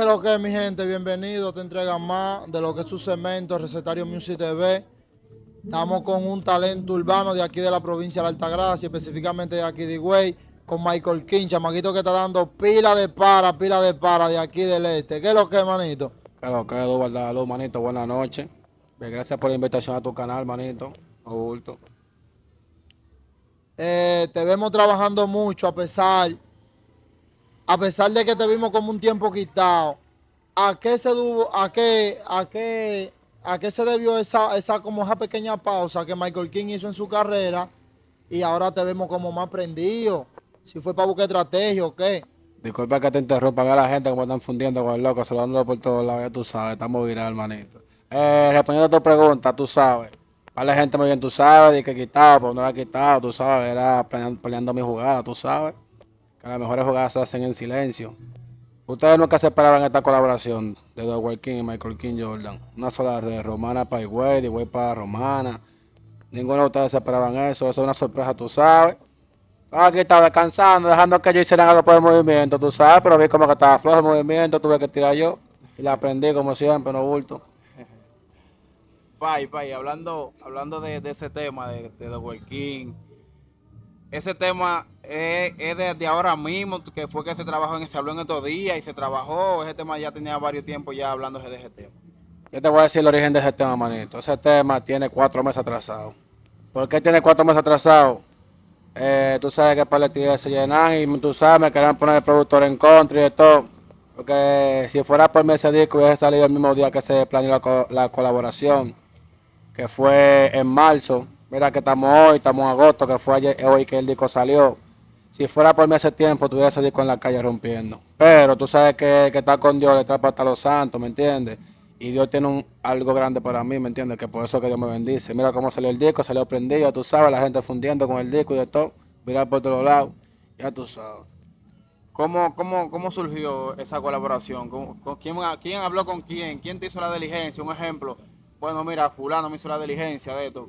es lo que es, mi gente, bienvenido. Te entregan más de lo que es su cemento, Recetario Music TV. Estamos con un talento urbano de aquí de la provincia de la Altagracia, específicamente de aquí de Higüey, con Michael King, chamaquito que está dando pila de para de aquí del este. ¿Qué es lo que es, manito? Claro, que Eduardo, manito, buenas noches. Gracias por la invitación a tu canal, manito. Bulto. Te vemos trabajando mucho a pesar de que te vimos como un tiempo quitado. ¿A qué se debió, a qué se debió esa pequeña pausa que Michael King hizo en su carrera y ahora te vemos como más prendido? Si fue para buscar estrategia o qué. Disculpa que te interrumpa, a la gente como están fundiendo con el loco, saludando por todos lados, ya tú sabes, estamos viral, manito. Respondiendo a tu pregunta, tú sabes. Para la gente muy bien, tú sabes, de que quitado, pero no la he quitado, tú sabes, era planeando mi jugada, tú sabes. Que las mejores jugadas se hacen en silencio. Ustedes nunca se esperaban esta colaboración de Edward King y Michael King Jordan. Una sola de Romana para Higüey, de Higüey para Romana. Ninguno de ustedes se esperaban eso es una sorpresa, tú sabes. Aquí estaba descansando, dejando que ellos hicieran algo por el movimiento, tú sabes, pero vi como que estaba flojo el movimiento, tuve que tirar yo y la aprendí como siempre, no bulto. Pai, hablando de ese tema de The Working, ese tema es de ahora mismo, que fue que se habló en estos días y se trabajó, ese tema ya tenía varios tiempos ya hablando de ese tema. Yo te voy a decir el origen de ese tema, manito. Ese tema tiene 4 meses atrasado. ¿Por qué tiene 4 meses atrasado? Tú sabes que para el se llenan y tú sabes, me querían poner el productor en contra y de todo. Porque si fuera por mí ese disco hubiese salido el mismo día que se planeó la colaboración, que fue en marzo. Mira que estamos hoy, estamos en agosto, que fue ayer, hoy que el disco salió. Si fuera por mí ese tiempo, tuviera ese disco en la calle rompiendo. Pero tú sabes que está con Dios, le trata hasta los santos, ¿me entiendes? Y Dios tiene algo grande para mí, ¿me entiendes? Que por eso que Dios me bendice. Mira cómo salió el disco, salió prendido, tú sabes, la gente fundiendo con el disco y de todo. Mirar por todos lados, ya tú sabes. ¿Cómo surgió esa colaboración? ¿Quién habló con quién? ¿Quién te hizo la diligencia? Un ejemplo. Bueno, mira, fulano me hizo la diligencia de esto.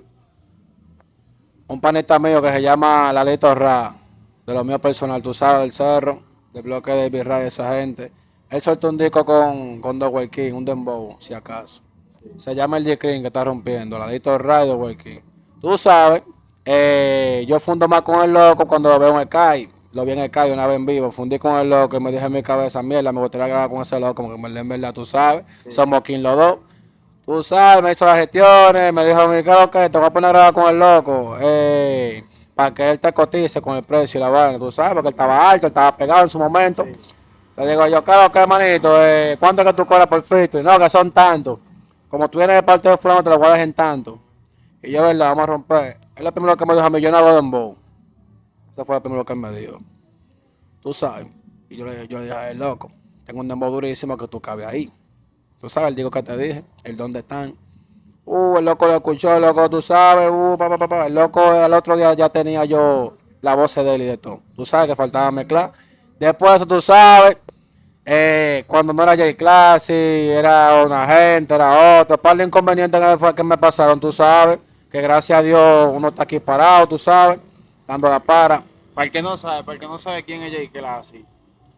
Un panita mío que se llama Lalito Ra, de lo mío personal, tú sabes, del cerro, del bloque de Virrey, esa gente. Él soltó un disco con Dowey King, un dembow, si acaso. Se llama el G-Cream que está rompiendo, Lalito Ra y Dowey King. Tú sabes, yo fundo más con el loco cuando lo veo en el CAI. Lo vi en el CAI una vez en vivo, fundí con el loco y me dije en mi cabeza, mierda, me gustaría grabar con ese loco, como que en verdad, tú sabes, Sí. somos King los dos. Tú sabes, me hizo las gestiones, me dijo, mi creo que te voy a poner a grabar con el loco, para que él te cotice con el precio y la vaina, tú sabes, porque él estaba alto, él estaba pegado en su momento. Sí. Le digo yo, claro que manito, ¿cuánto es que tú cobras por frito? Y no, que son tantos. Como tú vienes de parte de fulano, te lo voy a dejar en tanto. Y yo, verdad, vamos a romper. Es lo primero que me dijo a mí, yo no hago dembow. Eso fue lo primero que él me dijo. Tú sabes. Y yo le dije, loco, tengo un dembow durísimo que tú cabes ahí. Tú sabes, el digo que te dije, el dónde están. El loco lo escuchó, el loco, tú sabes, El loco el otro día ya tenía yo la voz de él y de todo. Tú sabes que faltaba mezclar. Después de eso, tú sabes, cuando no era J-Classy, era una gente, era otro. Par de inconvenientes que me pasaron, tú sabes. Que gracias a Dios uno está aquí parado, tú sabes, dando la para. Para el que no sabe quién es Jay Classy,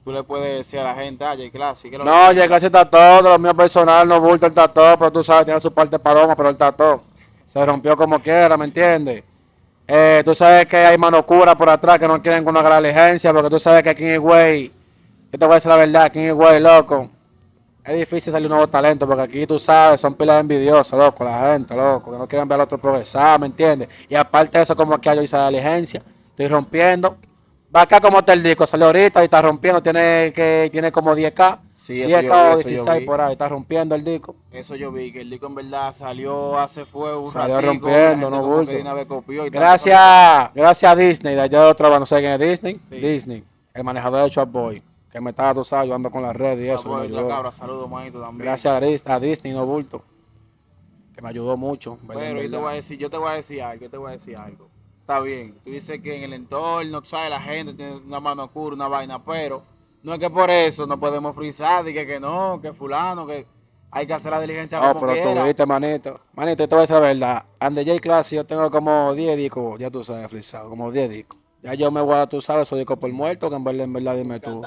tú le puedes decir a la gente, Jay Classy, ¿qué es lo que es No, Jay J-Classy Classy? está todo, lo mío personal, no bulto, él está todo, pero tú sabes, tiene su parte paloma, pero él está todo. Se rompió como quiera, ¿me entiendes? Tú sabes que hay mano cura por atrás que no quieren que uno haga la diligencia, porque tú sabes que aquí en Higüey, yo te voy a decir la verdad, aquí en Higüey, loco, es difícil salir un nuevo talento, porque aquí tú sabes, son pilas envidiosas, loco, la gente, loco, que no quieren ver al otro progresar, ¿me entiendes? Y aparte de eso, como que yo hice la diligencia, estoy rompiendo. Va acá como está el disco, salió ahorita y está rompiendo, tiene como 10K, Sí, eso yo vi, 10K o eso yo 16 vi. por ahí, está rompiendo el disco. Eso yo vi, que el disco en verdad salió fue un Salió ratico y la rompiendo, gente no como que de bulto. una vez copió y tal. Gracias a Disney, de allá de otra banda, no sé quién es Disney. Sí. Disney, el manejador de Short Boy, que me estaba, tú sabes, ayudando con las redes y eso, que me Chapo, la ayudó. cabra, saludos, manito, también. Gracias a Disney, no bulto, que me ayudó mucho, ¿verdad? En Pero verdad. yo te voy a decir algo, yo te voy a decir algo. Está bien, tú dices que en el entorno, tú sabes, la gente tiene una mano oscura, una vaina, pero no es que por eso no podemos frisar, y que no, que fulano, que hay que hacer la diligencia Oh, como pero tú quiera. viste, manito. Manito, te voy a decir la verdad. Ande J Class, yo tengo como 10 discos, ya tú sabes, frisado, como 10 discos. Ya yo me voy a, tú sabes, esos discos por muerto, que en verdad, dime tú.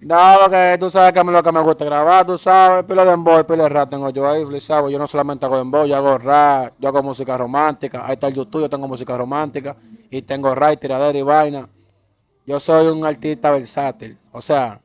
No, porque tú sabes que a mí lo que me gusta grabar, tú sabes, pila de dembow, pila de rap tengo yo ahí, ¿sabes? Yo no solamente hago dembow, yo hago rap, yo hago música romántica, ahí está el YouTube, yo tengo música romántica, y tengo rap, tiradera y vaina. Yo soy un artista versátil, o sea,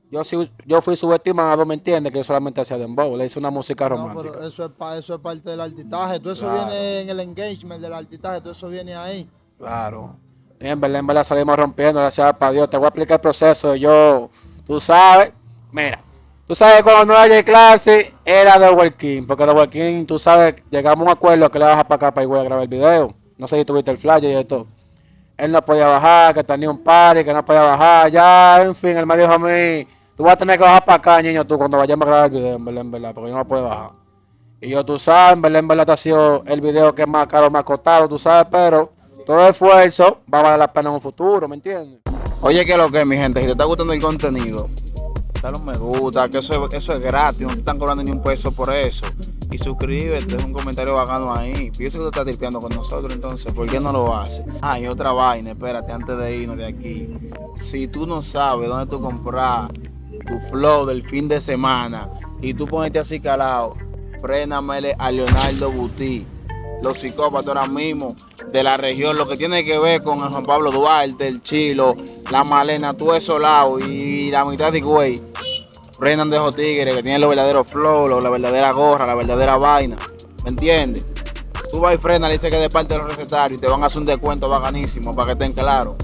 yo fui subestimado, ¿me entiendes? Que yo solamente hacía dembow, le hice una música No, romántica. pero eso es parte del artistaje. Todo eso Claro, viene en el engagement del artistaje, todo eso viene ahí. claro. Y en verdad salimos rompiendo, gracias a Dios. Te voy a explicar el proceso. Yo, tú sabes, mira, tú sabes cuando no haya clase, era de Working, porque de Working, tú sabes, llegamos a un acuerdo que le bajas para acá para ir a grabar el video. No sé si tuviste el flyer y esto. Él no podía bajar, que tenía un party, que no podía bajar, ya, en fin, él me dijo a mí, tú vas a tener que bajar para acá, niño, tú, cuando vayamos a grabar el video, en verdad, porque yo no puedo bajar. Y yo, tú sabes, en verdad, te ha sido el video que es más caro, más costado, tú sabes, pero todo esfuerzo va a valer la pena en un futuro, ¿me entiendes? Oye, que lo que, mi gente, si te está gustando el contenido, dale un me gusta, que eso es gratis, no te están cobrando ni un peso por eso. Y suscríbete, deja un comentario bacano ahí. Pienso que tú estás tripeando con nosotros, entonces, ¿por qué no lo haces? Ah, y otra vaina, espérate, antes de irnos de aquí. Si tú no sabes dónde tú comprar tu flow del fin de semana y tú ponete así calado, frénamele a Leonardo Buti, los psicópatas ahora mismo de la región, lo que tiene que ver con el Juan Pablo Duarte, el Chilo, la Malena, todo eso lado y la mitad de güey. Frenan de esos tigres que tienen los verdaderos flow, la verdadera gorra, la verdadera vaina. ¿Me entiendes? Tú vas y frena, le dices que de parte de los recetarios y te van a hacer un descuento bacanísimo para que estén claros.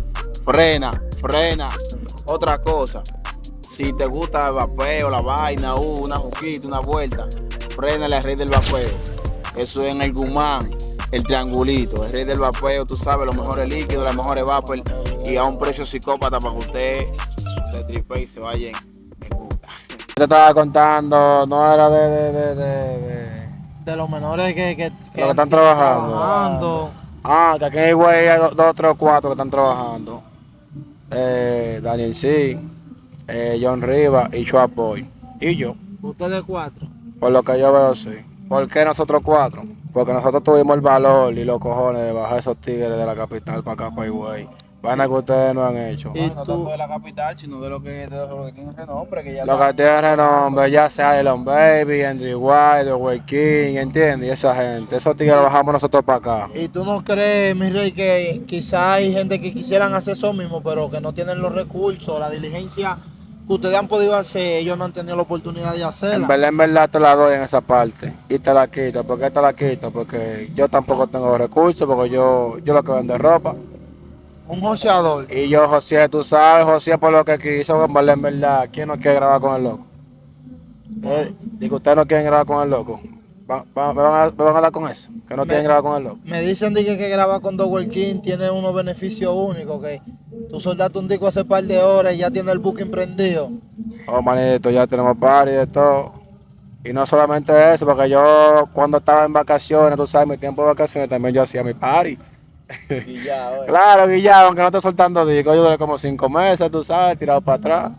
Frena, frena. Otra cosa, si te gusta el vapeo, la vaina, una juquita, una vuelta, frénale al rey del vapeo. Eso es en el Guzmán, el triangulito, el rey del vapeo, tú sabes, los mejores líquidos, las mejores vapor y a un precio psicópata para que usted se tripe y se vaya en gusta. Te estaba contando, no era De los menores que lo que están trabajando. trabajando. Ah, que aquí hay güey, hay dos, tres o cuatro que están trabajando. Daniel C, John Rivas y Chua Boy. Y yo, Ustedes cuatro. por lo que yo veo, sí. ¿Por qué nosotros cuatro? Porque nosotros tuvimos el valor y los cojones de bajar esos tigres de la capital para acá, para Higüey. Vaina que ustedes no han hecho. Y No tú, tanto de la capital, sino de lo que tiene renombre, que ya Lo que tiene renombre, ya sea Elon Baby, Andrew White, The Way King, ¿entiendes? Y esa gente, esos tigres los bajamos nosotros para acá. y tú no crees, mi rey, que quizá hay gente que quisieran hacer eso mismo, pero que no tienen los recursos, la diligencia que ustedes han podido hacer, ellos no han tenido la oportunidad de hacerla. En verdad te la doy en esa parte. Y te la quito. ¿Por qué te la quito? Porque yo tampoco tengo recursos, porque yo lo que vendo es ropa. Un joseador. Y yo, José, tú sabes, José, por lo que quiso, en verdad, ¿quién no quiere grabar con el loco? Digo, ustedes no quieren grabar con el loco. Me van a dar con eso, que no quieren grabar con el loco. Me dicen que grabar con Double King tiene unos beneficios únicos, que tú soldaste un disco hace par de horas y ya tiene el booking prendido. Oh, manito, ya tenemos party de todo. Y no solamente eso, porque yo cuando estaba en vacaciones, tú sabes, mi tiempo de vacaciones también yo hacía mi party. y ya, oye. Claro, Guillado, aunque no esté soltando disco, yo duré como 5 meses, tú sabes, tirado para atrás.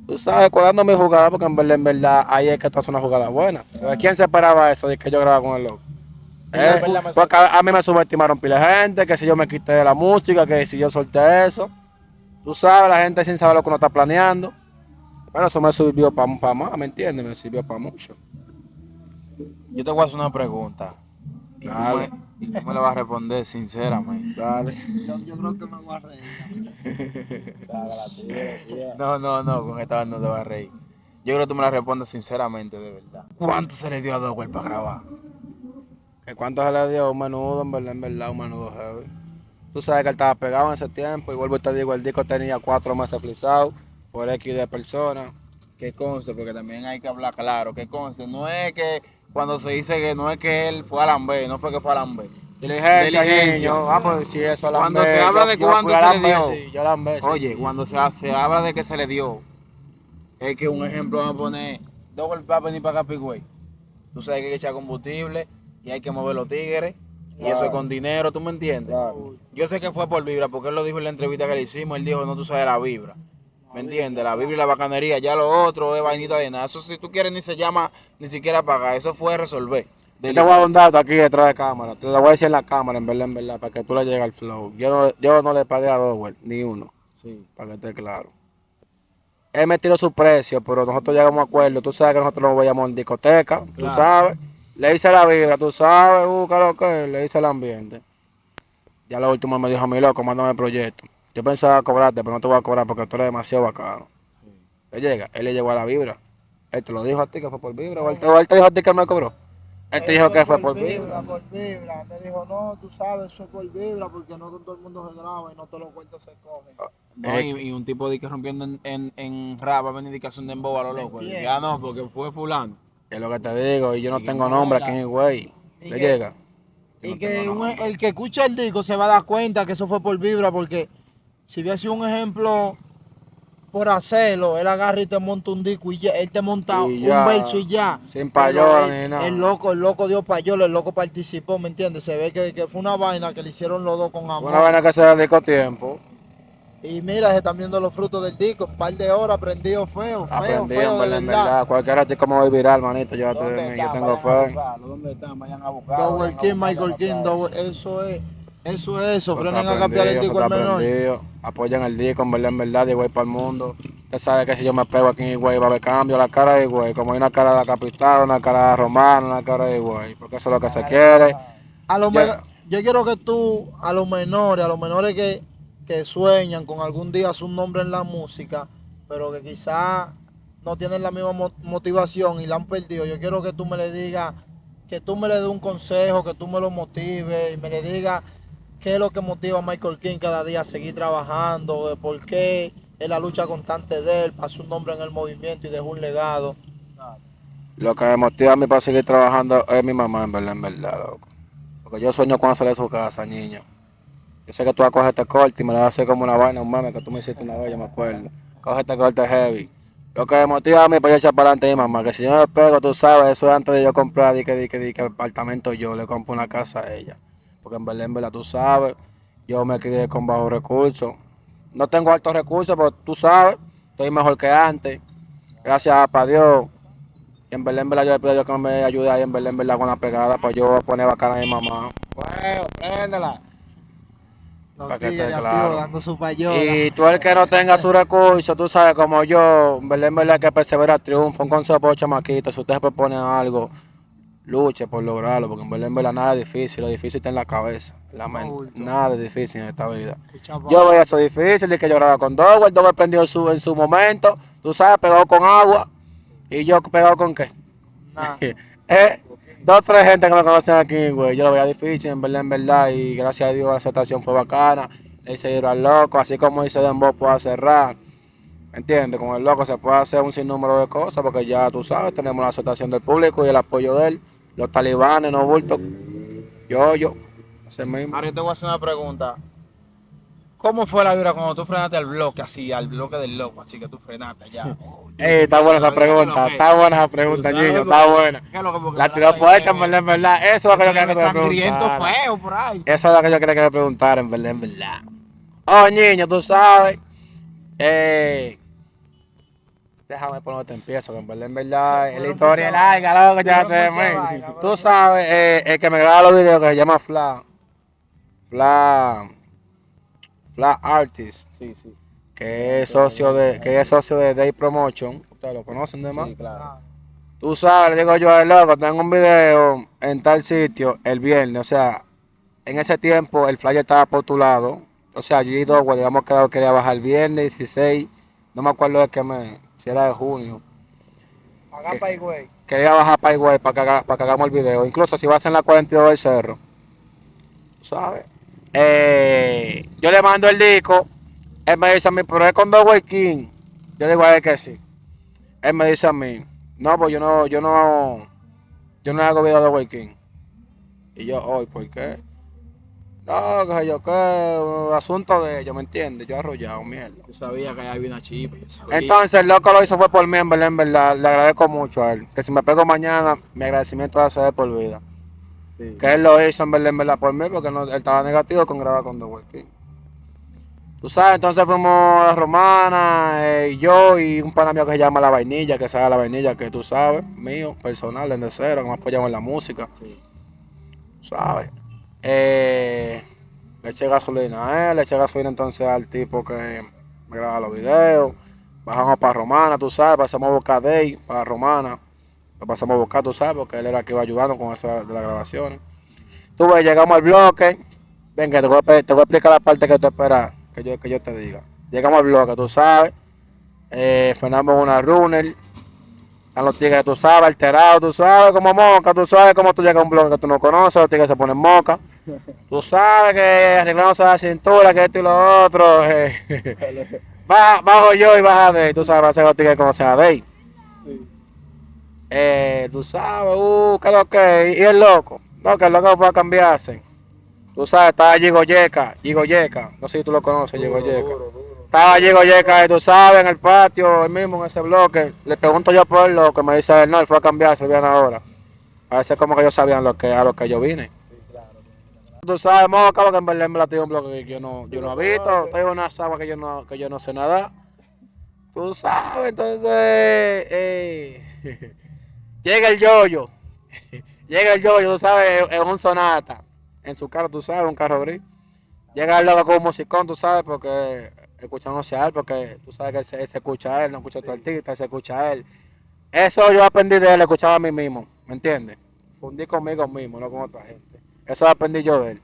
Tú sabes, cuidando mi jugada, porque en verdad, ahí es que tú haces una jugada buena. ¿Quién se esperaba eso de que yo grababa con el loco? Porque a mí me subestimaron pila de gente, que si yo me quité de la música, que si yo solté eso. Tú sabes, la gente sin saber lo que uno está planeando. Bueno, eso me sirvió para más, ¿me entiendes? Me sirvió para mucho. Yo te voy a hacer una pregunta. Dale. Y tú me la vas a responder sinceramente. Dale. Yo creo que me voy a reír. No, con esta no te vas a reír. Yo creo que tú me la respondes sinceramente, de verdad. ¿Cuánto se le dio a Dowell para grabar? ¿Que cuánto se le dio? Un menudo, en verdad, un menudo heavy. Tú sabes que él estaba pegado en ese tiempo, y vuelvo y te digo, el disco tenía 4 meses frisado por X de personas. Que conste, porque también hay que hablar claro, que conste. No es que cuando se dice que no es que él fue a Lambé, no fue que fue a Lambé. Diligencia, Diligencia. niño. Pues si eso a Cuando Lambé, se habla de yo cuánto fui a se le Lambé, dio. sí, yo Lambé, sí. Oye, cuando se habla de que se le dio, es que un ejemplo vamos a poner, Dowell va a venir para acá, Pigüey. Tú sabes que hay que echar combustible y hay que mover los tigres. Y eso es con dinero, ¿tú me entiendes? Claro. Yo sé que fue por vibra, porque él lo dijo en la entrevista que le hicimos. Él dijo, no, tú sabes la vibra. ¿Me entiendes? La vibra y la bacanería. Ya lo otro es vainita de nada. Eso si tú quieres ni se llama, ni siquiera pagar. Eso fue resolver. Yo te voy a dar un dato aquí detrás de cámara. Te lo voy a decir en la cámara, en verdad, para que tú le llegues al flow. Yo no le pagué a Dowell, ni uno. Sí. Para que esté claro. él me tiró su precio, pero nosotros llegamos a acuerdo. Tú sabes que nosotros nos veíamos en discoteca, tú Claro. sabes. Le hice la vibra, tú sabes, ¿qué lo que es? Le hice el ambiente. Ya lo último me dijo, mi loco, mándame el proyecto. Yo pensaba cobrarte, pero no te voy a cobrar porque tú eres demasiado bacano. Él le llegó a la vibra. Él te lo dijo a ti que fue por vibra, o él te dijo a ti que él me cobró. Él te dijo Eso que es fue por vibra. por vibra. Me dijo, no, tú sabes, eso es por vibra, porque no con todo el mundo se graba y no todos los cuentos se cogen. No, y un tipo de que rompiendo en rap, va a venir de que hace un dembow a lo loco. Entiendo. Ya no, porque fue fulano. Es lo que te digo, y yo no Y que tengo no nombre aquí venga. en Higüey. Y Le que- llega. Yo Y no que tengo nombre. el que escucha el disco se va a dar cuenta que eso fue por vibra, porque si hubiera sido un ejemplo por hacerlo, él agarra y te monta un disco y ya, él te monta Y un ya, verso y ya. sin Pero payola ni nada. el loco dio payola, el loco participó, ¿me entiendes? Se ve que fue una vaina que le hicieron los dos con Una amor. vaina que se dedicó tiempo. Y mira, se están viendo los frutos del disco, un par de horas prendido feo, Aprendí feo de en verdad. verdad. Cualquiera así como voy viral, manito. Yo, ¿Dónde yo están? tengo Vayan a fe. buscarlo. ¿Dónde están? Vayan a buscarlo. Double vayan a King, buscarlo, Michael King, rapero. eso es eso, Eso está frenen a cambiar el aprendido, eso disco está al menor. aprendido. Apoyan el disco, en verdad, de Higüey para el mundo. Usted sabe que si yo me pego aquí en Higüey va a haber cambio. La cara de Higüey, como hay una cara de la capital, una cara de romana, una cara de Higüey. Porque eso es lo que se quiere. A lo Ya- menos, yo quiero que tú, a los menores que sueñan con algún día su nombre en la música, pero que quizá no tienen la misma motivación y la han perdido, yo quiero que tú me le digas, que tú me le des un consejo, que tú me lo motives y me le digas qué es lo que motiva a Michael King cada día a seguir trabajando, de por qué es la lucha constante de él, para su nombre en el movimiento y dejó un legado. Lo que me motiva a mí para seguir trabajando es mi mamá, en verdad, loco. Porque yo sueño con salir de su casa, niño. Yo sé que tú vas a coger este corte y me lo vas a hacer como una vaina, un meme que tú me hiciste una vez, yo me acuerdo. Coge este corte heavy. Lo que me motiva a mí para yo echar para adelante es mi mamá, que si yo me pego, tú sabes, eso es antes de yo comprar, di que apartamento yo, le compro una casa a ella. Porque en verdad, tú sabes, yo me crié con bajos recursos. No tengo altos recursos, pero tú sabes, estoy mejor que antes. Gracias a Dios. Y en verdad, yo le pido a Dios que me ayude ahí, en verdad, con la pegada, para yo poner bacana a mi mamá. Bueno, préndela. Los Para que esté tigres activos claro. dando su payola. Y tú el que no tenga su recurso, tú sabes, como yo, en verdad que persevera triunfo, un consejo por los chamaquitos, si usted se propone algo, luche por lograrlo, porque en verdad nada es difícil, lo difícil está en la cabeza, en la mente, bulto. nada es difícil en esta vida. Echa pa' Yo veía eso difícil, de que yo grababa con Dover, el Dover prendió en su momento, tú sabes, pegado con agua, y yo pegado con qué. nada. Dos o tres gente que me conocen aquí, güey. Yo lo veía difícil, en verdad. Y gracias a Dios la aceptación fue bacana. Le hice ir al loco, así como dice Dembow, puedo cerrar. ¿Me entiendes? Con el loco se puede hacer un sinnúmero de cosas, porque ya tú sabes, tenemos la aceptación del público y el apoyo de él. Los talibanes, no bulto. Yo. Ese mismo. Ahora yo te voy a hacer una pregunta. ¿Cómo fue la vibra cuando tú frenaste al bloque, así, al bloque del loco, así que tú frenaste ya? Está buena esa pregunta, está buena esa pregunta, niño, está buena. La tiró fuerte, en verdad. Eso es lo que yo quería que me sangriento preguntara. feo por ahí. Eso es lo que yo quería que me preguntara, en verdad. Oh, niño, tú sabes. Déjame por donde te empiezo, que en verdad, la historia es larga, loco, ya te Tú sabes, el que me graba los videos que se llama Fla Artist, Sí, sí. que es socio de Day Promotion. Ustedes lo conocen de más. Sí, claro. Tú sabes, le digo yo al loco, tengo un video en tal sitio el viernes, o sea, en ese tiempo el flyer estaba postulado, o sea, yo y Dogwell habíamos quedado que quería bajar el viernes 16, no me acuerdo de qué mes, si era de junio, Haga pa' güey. quería bajar para Higüey para que hagamos el video, incluso si vas en la 42 del cerro, tú sabes. Yo le mando el disco, él me dice a mí, pero es con Dogwell King, yo digo a él que sí, él me dice a mí, no, pues yo no hago video de Dogwell King, y yo, hoy, ¿por qué? No, que sé yo, que un asunto de ellos, ¿me entiendes? Yo arrollado, mierda. Yo sabía que ahí había una chipa, yo sabía. Entonces, el loco lo hizo fue por mí, en verdad, le agradezco mucho a él. Que si me pego mañana, mi agradecimiento va a ser de por vida. Sí. Que él lo hizo, en verdad, por mí, porque él estaba negativo con grabar con The Working. Tú sabes, entonces fuimos a la Romana, y yo y un pana mío que se llama La Vainilla, que sabe La Vainilla, que tú sabes, mío, personal, desde cero, que me apoyamos en la música, Sí. ¿sabes? Le eché gasolina a él, le eché gasolina entonces al tipo que me graba los videos. bajamos para Romana, tú sabes, pasamos a buscar Day para Romana, lo pasamos a buscar, tú sabes, porque él era el que iba ayudando con esa de las grabaciones. Tú ves, llegamos al bloque, venga, te voy a explicar la parte que tú esperas que yo te diga. Llegamos al bloque, tú sabes, frenamos una runner, están los tigres, tú sabes, alterados, tú sabes, como moca, tú sabes cómo tú llegas a un bloque que tú no conoces, los tigres se ponen moca. Tú sabes que arreglamos la cintura, que esto y lo otro. Bajo yo y baja de, tú sabes, hacer los tigres como sea de. Tú sabes, ¿qué es lo que? Y el loco. No, que el loco fue a cambiarse. Tú sabes, estaba Gigo Yeca, no sé si tú lo conoces, Gigo Yeca. Estaba Gigo Yeca, tú sabes, en el patio, el mismo, en ese bloque. Le pregunto yo por el loco, me dice, no, él fue a cambiarse, viene ahora. A veces como que ellos sabían a lo que yo vine. Tú sabes, moca, porque en verdad me la tengo un bloque que yo no he visto, tengo una agua que yo no sé nada. Tú sabes, entonces, llega el yoyo, tú sabes, en un Sonata, en su carro, tú sabes, un carro gris. Llega el loco con un musicón, tú sabes, porque escuchándose a él, porque tú sabes que él se escucha a él, no escucha a otro artista, él se escucha a él. Eso yo aprendí de él, escuchaba a mí mismo, ¿me entiendes? Fundí conmigo mismo, no con otra gente. Eso aprendí yo de él.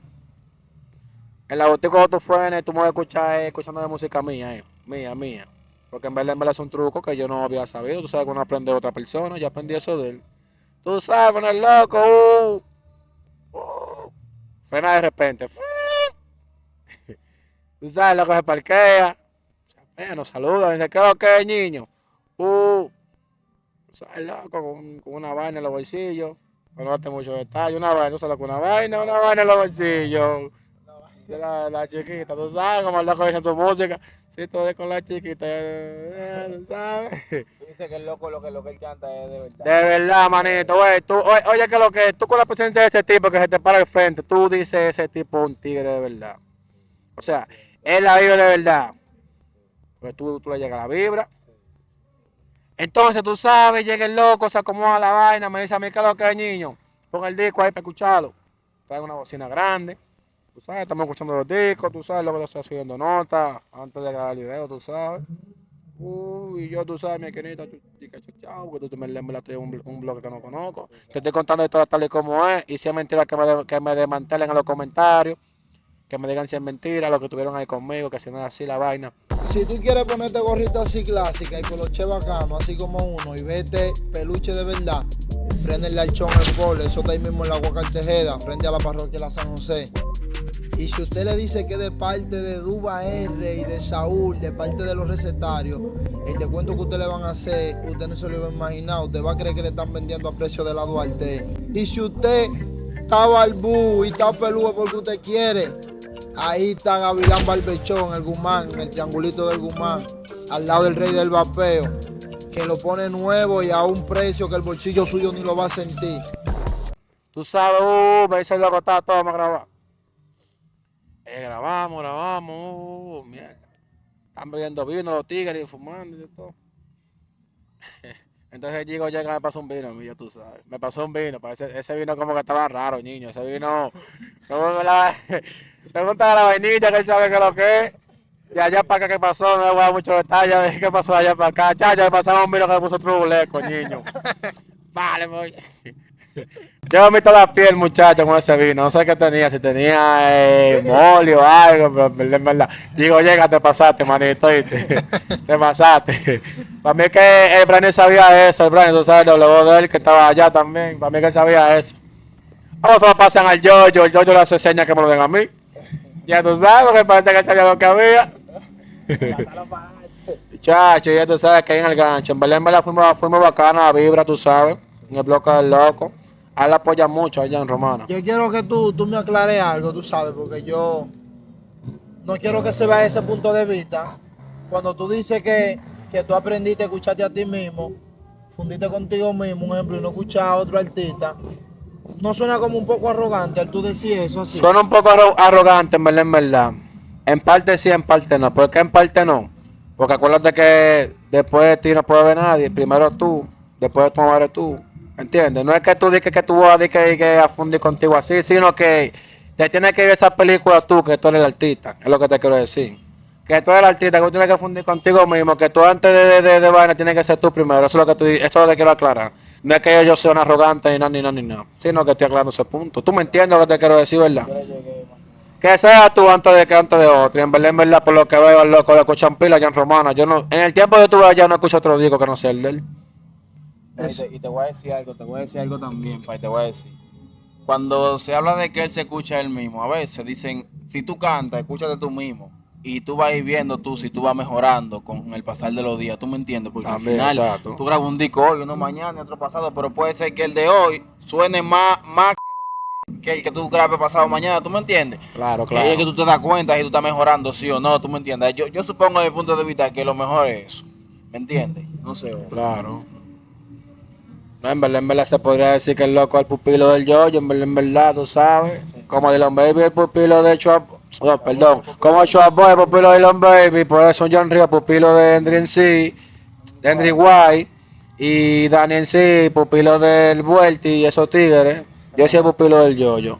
En la botica cuando tú frenes, tú me vas a escuchar escuchando de música mía, mía. Porque en verdad es un truco que yo no había sabido. Tú sabes que uno aprende de otra persona, yo aprendí eso de él. Tú sabes, con el loco, frena de repente. Tú sabes, el loco se parquea. Nos saluda, dice, ¿qué es lo que es, niño? Tú sabes, loco, con una vaina en los bolsillos. No date mucho detalle, una vaina, tú sabes, con una vaina en los bolsillos. De la chiquita, tú sabes, como el loco dice su música. Sí, todo es con la chiquita, ¿tú sabes? Dice que el loco lo que él canta es de verdad. De verdad, manito, oye, que lo que tú con la presencia de ese tipo que se te para al frente, tú dices ese tipo un tigre de verdad. O sea, él la vive de verdad. Porque tú le llegas la vibra. Entonces, tú sabes, llega el loco, se acomoda la vaina, me dice a mí que lo que es, niño. Pon el disco ahí para escucharlo. Trae una bocina grande. Tú sabes, estamos escuchando los discos, tú sabes lo que te estoy haciendo nota antes de grabar el video, tú sabes. Y yo, tú sabes, mi querida, chao, que tú me estoy un blog que no conozco. Te estoy contando esto tal y como es, y si es mentira que me desmantelen en los comentarios, que me digan si es mentira lo que tuvieron ahí conmigo, que si no es así la vaina. Si tú quieres ponerte gorrito así clásica y coloche bacano, así como uno, y vete peluche de verdad, prende al chón el gol, eso está ahí mismo en la Guacal Tejeda, frente a la parroquia de la San José. Y si usted le dice que de parte de Duba R y de Saúl, de parte de los recetarios, el descuento que usted le van a hacer, usted no se lo iba a imaginar, usted va a creer que le están vendiendo a precio de la Duarte. Y si usted está barbú y está peludo porque usted quiere, ahí está Gavilán Barbechón, el Guzmán, en el triangulito del Guzmán, al lado del Rey del Vapeo, que lo pone nuevo y a un precio que el bolsillo suyo ni lo va a sentir. Tú sabes, me dice el loco, está todo, vamos a grabar. Grabamos, mierda. Están bebiendo vino los tigres y fumando y todo. Entonces llega, me pasó un vino a mí, ya tú sabes. Me pasó un vino, parece ese vino como que estaba raro, niño. Ese vino, pregunta a la vainilla que él sabe que es lo que es. Y allá para acá, ¿qué pasó? No le voy a dar muchos detalles. ¿Qué pasó allá para acá? Chacho, me pasaba un vino que me puso trubuleco, niño. Vale, voy. Yo me meto la piel, muchacho, con ese vino. No sé qué tenía, si tenía mole o algo, pero en verdad. Digo, llega, te pasaste, manito, ¿oíste? Te pasaste. Para mí que el Brian sabía eso, el Brian, tú sabes, el lobo de él que estaba allá también. Para mí que él sabía eso. Vamos a pasan al Yoyo, el Yoyo le hace señas que me lo den a mí. Ya tú sabes, que parece que él sabía lo que había. Muchacho, ya tú sabes que hay en el gancho. En verdad fuimos bacanos, la vibra, tú sabes. En el bloque del loco. A él apoya mucho allá en Romana. Yo quiero que tú me aclares algo, tú sabes, porque yo no quiero que se vea ese punto de vista. Cuando tú dices que tú aprendiste a escucharte a ti mismo, fundiste contigo mismo, un ejemplo, y no escuchar a otro artista, ¿no suena como un poco arrogante al tú decir eso así? Suena un poco arrogante, en verdad, en verdad. En parte sí, en parte no. ¿Por qué en parte no? Porque acuérdate que después de ti no puede ver nadie. Primero tú, después de tu madre tú. ¿Entiendes? No es que tú digas que tú vas a fundir contigo así, sino que te tienes que ver esa película tú, que tú eres el artista. Es lo que te quiero decir. que tú eres el artista, que tú tienes que fundir contigo mismo, que tú antes de vaina tienes que ser tú primero. Eso es lo que tú dices, eso es lo que quiero aclarar. No es que yo sea un arrogante ni nada, ni nada, ni nada, sino que estoy aclarando ese punto. Tú me entiendes lo que te quiero decir, ¿verdad? Que sea tú antes de otro. Y en verdad, por lo que veo, el loco, le escuchan pila ya en Romana. Yo no, en el tiempo que tuve allá no escucho otro disco que no sea el de él. Y te voy a decir algo, también, Pai, te voy a decir. Cuando se habla de que él se escucha él mismo, a veces dicen, si tú cantas, escúchate tú mismo. Y tú vas a ir viendo tú si tú vas mejorando con el pasar de los días, ¿tú me entiendes? Porque También, al final exacto. tú grabas un disco hoy, uno mañana y otro pasado, pero puede ser que el de hoy suene más que el que tú grabes pasado mañana, ¿tú me entiendes? Claro, Que ahí es que claro. tú te das cuenta si tú estás mejorando, sí o no, ¿tú me entiendes? Yo supongo desde mi punto de vista que lo mejor es eso, ¿me entiendes? No sé. Claro. No, en verdad se podría decir que el loco es el pupilo del Yoyo, en verdad, tú sabes. Como Dylan Baby el pupilo de Chua, oh, perdón, como Chua Boy el pupilo de Dylan Baby, por eso John Río pupilo de Henry en sí, de Henry White, y Dani en sí, pupilo del Vuelti y esos tigres. Yo soy el pupilo del Yoyo.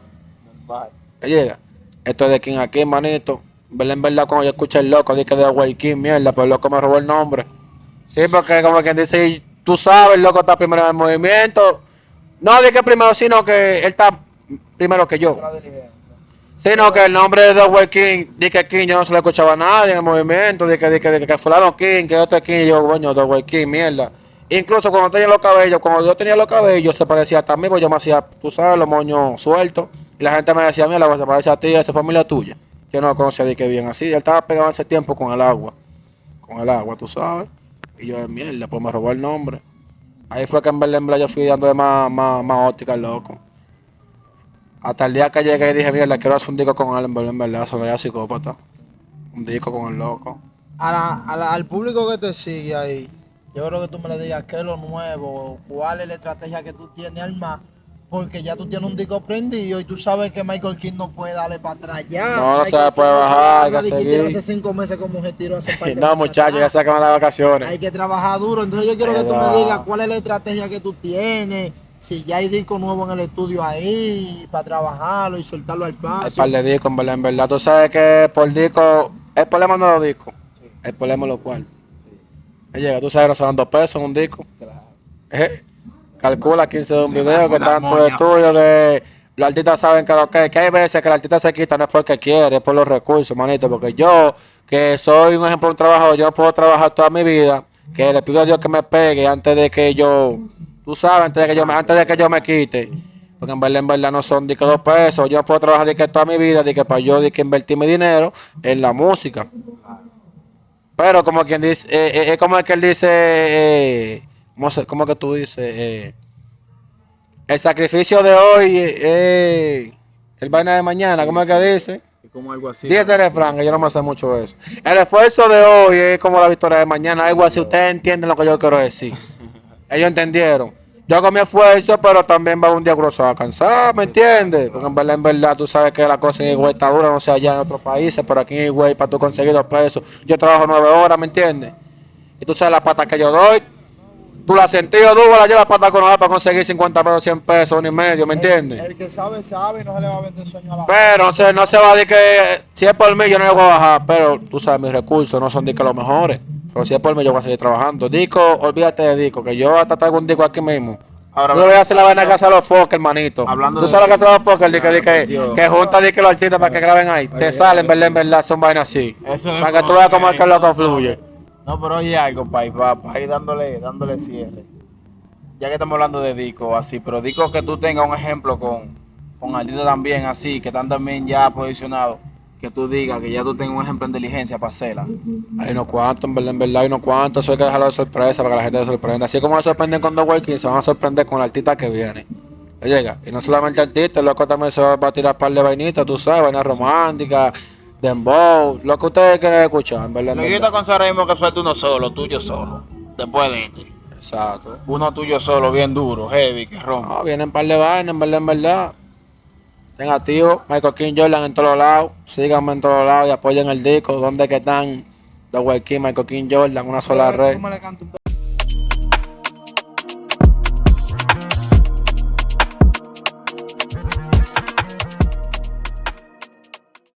¿Me llega? Esto es de King aquí, manito. En verdad, cuando yo escuché el loco, dije que de Way King, mierda, pero el loco me robó el nombre. Sí, porque como quien dice, tú sabes, el loco está primero en el movimiento. No de que primero, sino que él está primero que yo. Sino que el nombre de Dwayne King, di que King, yo no se lo escuchaba a nadie en el movimiento, di que fulano King, que otro King, y yo, coño, Dwayne King, mierda. Incluso cuando tenía los cabellos, cuando yo tenía los cabellos, se parecía a mí, pues yo me hacía, tú sabes, los moños sueltos. Y la gente me decía, mira, pues se parece a ti, esa es familia tuya. Yo no lo conocía de que bien así. Él estaba pegado en ese tiempo con el agua, tú sabes. Y yo, mierda, pues me robó el nombre. Ahí fue que en verdad yo fui dándole más óptica al loco. Hasta el día que llegué y dije, mierda, quiero hacer un disco con él, en verdad, sonaría psicópata. Un disco con el loco. Al público que te sigue ahí, yo creo que tú me le digas qué es lo nuevo, cuál es la estrategia que tú tienes armar, porque ya tú tienes un disco prendido y tú sabes que Michael King no puede darle para atrás ya. No se Michael puede King no bajar, hay que agarrar y seguir. hace 5 meses como se tiró hace par de No, meses muchachos, ya atrás. se acaban las vacaciones. Hay que trabajar duro, entonces yo quiero Hay que que tú me trabajar. digas cuál es la estrategia que tú tienes, si ya hay disco nuevo en el estudio ahí, para trabajarlo y soltarlo al Hay paso. par de discos, en verdad. Tú sabes que por disco, el problema no es los discos, el problema es los cuartos. Llega, tú sabes, no se dan 2 pesos en un disco. Calcula 15 de un video, que tanto de estudio, que los artistas saben que hay veces que el artista se quita, no es porque quiere, es por los recursos, manito. Porque yo, que soy un ejemplo de un trabajador, yo no puedo trabajar toda mi vida, que le pido a Dios que me pegue antes de que yo, tú sabes, antes de que yo me quite. Porque en verdad no son de que 2 pesos, yo no puedo trabajar de que toda mi vida, de que para yo de que invertir mi dinero en la música. Pero como quien dice, es como el que él dice, ¿cómo que tú dices? El sacrificio de hoy, el vaina de mañana, ¿cómo es que dice? Es como algo así. Dice el refrán, que yo no me sé mucho de eso. El esfuerzo de hoy es como la victoria de mañana, algo así, ustedes entienden lo que yo quiero decir. Ellos entendieron. Yo hago mi esfuerzo, pero también va un día grosso a cansar, ¿me entiendes? Porque en verdad, tú sabes que la cosa en Higüey está dura, no sé allá en otros países, pero aquí en Higüey, para tú conseguir 2 pesos, yo trabajo 9 horas, ¿me entiendes? Y tú sabes la pata que yo doy, tú la has sentido, tú la llevas pata con para conseguir 50 pesos, 100 pesos, 1,5, ¿me entiendes? El que sabe, sabe y no se le va a vender sueño a la Pero no se va a decir que si es por mí yo no le voy a bajar, pero tú sabes, mis recursos no son de que los mejores. Pero si es por mí yo voy a seguir trabajando. Disco, olvídate de disco, que yo hasta traigo un disco aquí mismo. Ahora, Yo voy a hacer la vaina que hace los Fokker, hermanito. Hablando Tú de sabes lo que disco, hace los Fokker, que junta que los artistas para que graben ahí. Te salen, en verdad, son vainas así. Eso es Para que tú veas cómo es que el loco fluye. No, pero oye algo, para ir dándole cierre. Ya que estamos hablando de discos así, pero discos que tú tengas un ejemplo con artistas también así, que están también ya posicionados, que tú digas que ya tú tengas un ejemplo en diligencia para hacerla. Hay unos cuantos, en verdad, hay unos cuantos. Eso hay que dejarlo de sorpresa para que la gente se sorprenda. Así como se sorprenden con The Walking, se van a sorprender con el artista que viene. Le llega. Y no solamente el artista, el loco también se va a tirar un par de vainitas, tú sabes, vainas románticas, dembow, lo que ustedes quieren escuchar, en verdad. Lo que yo te aconsejo que suelte uno solo, tuyo solo, después de este. Exacto. Uno tuyo solo, bien duro, heavy, que rompa. No, vienen un par de vainas, en verdad. Estén activos, Michael King Jordan en todos lados. Síganme en todos lados y apoyen el disco. ¿Dónde que están? The Walking, Michael King Jordan, una sola red. ¿Cómo le canto un